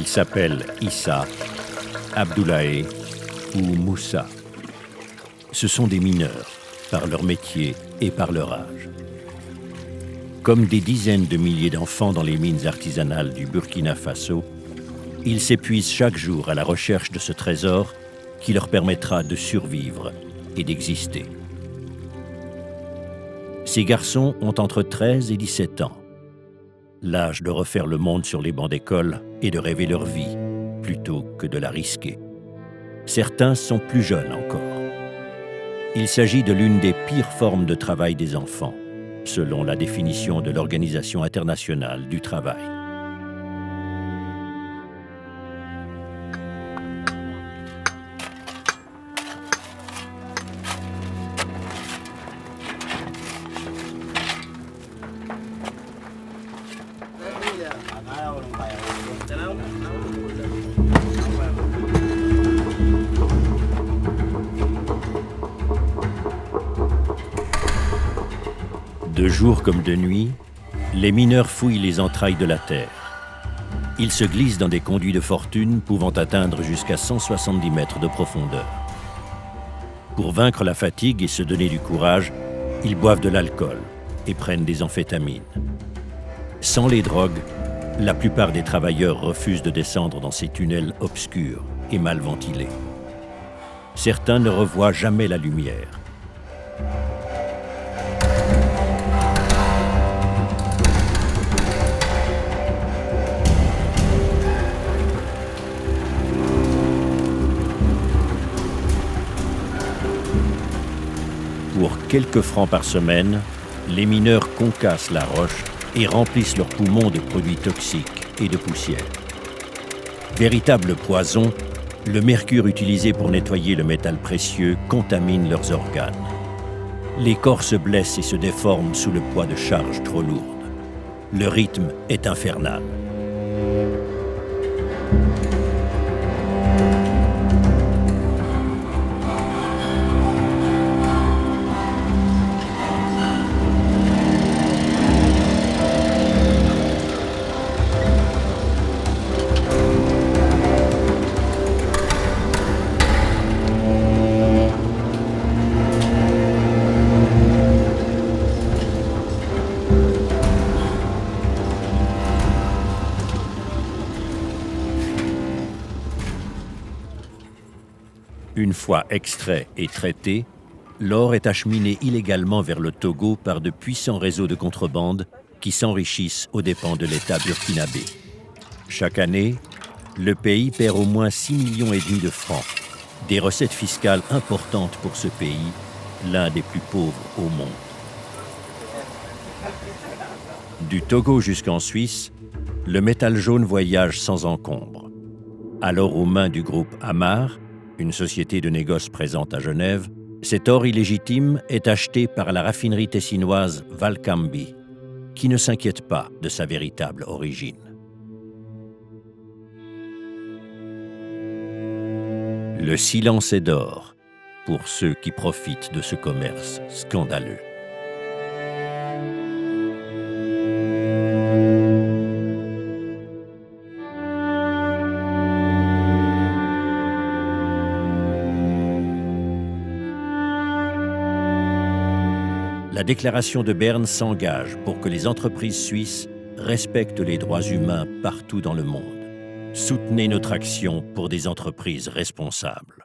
Ils s'appellent Issa, Abdoulaye ou Moussa. Ce sont des mineurs, par leur métier et par leur âge. Comme des dizaines de milliers d'enfants dans les mines artisanales du Burkina Faso, ils s'épuisent chaque jour à la recherche de ce trésor qui leur permettra de survivre et d'exister. Ces garçons ont entre 13 et 17 ans, l'âge de refaire le monde sur les bancs d'école et de rêver leur vie, plutôt que de la risquer. Certains sont plus jeunes encore. Il s'agit de l'une des pires formes de travail des enfants, selon la définition de l'Organisation internationale du travail. De jour comme de nuit, les mineurs fouillent les entrailles de la terre. Ils se glissent dans des conduits de fortune pouvant atteindre jusqu'à 170 mètres de profondeur. Pour vaincre la fatigue et se donner du courage, ils boivent de l'alcool et prennent des amphétamines. Sans les drogues, la plupart des travailleurs refusent de descendre dans ces tunnels obscurs et mal ventilés. Certains ne revoient jamais la lumière. Pour quelques francs par semaine, les mineurs concassent la roche et remplissent leurs poumons de produits toxiques et de poussière. Véritable poison, le mercure utilisé pour nettoyer le métal précieux contamine leurs organes. Les corps se blessent et se déforment sous le poids de charges trop lourdes. Le rythme est infernal. Une fois extrait et traité, l'or est acheminé illégalement vers le Togo par de puissants réseaux de contrebande qui s'enrichissent aux dépens de l'État burkinabé. Chaque année, le pays perd au moins 6,5 millions de francs, des recettes fiscales importantes pour ce pays, l'un des plus pauvres au monde. Du Togo jusqu'en Suisse, le métal jaune voyage sans encombre. Alors aux mains du groupe Amar, une société de négoce présente à Genève, cet or illégitime est acheté par la raffinerie tessinoise Valcambi, qui ne s'inquiète pas de sa véritable origine. Le silence est d'or pour ceux qui profitent de ce commerce scandaleux. La déclaration de Berne s'engage pour que les entreprises suisses respectent les droits humains partout dans le monde. Soutenez notre action pour des entreprises responsables.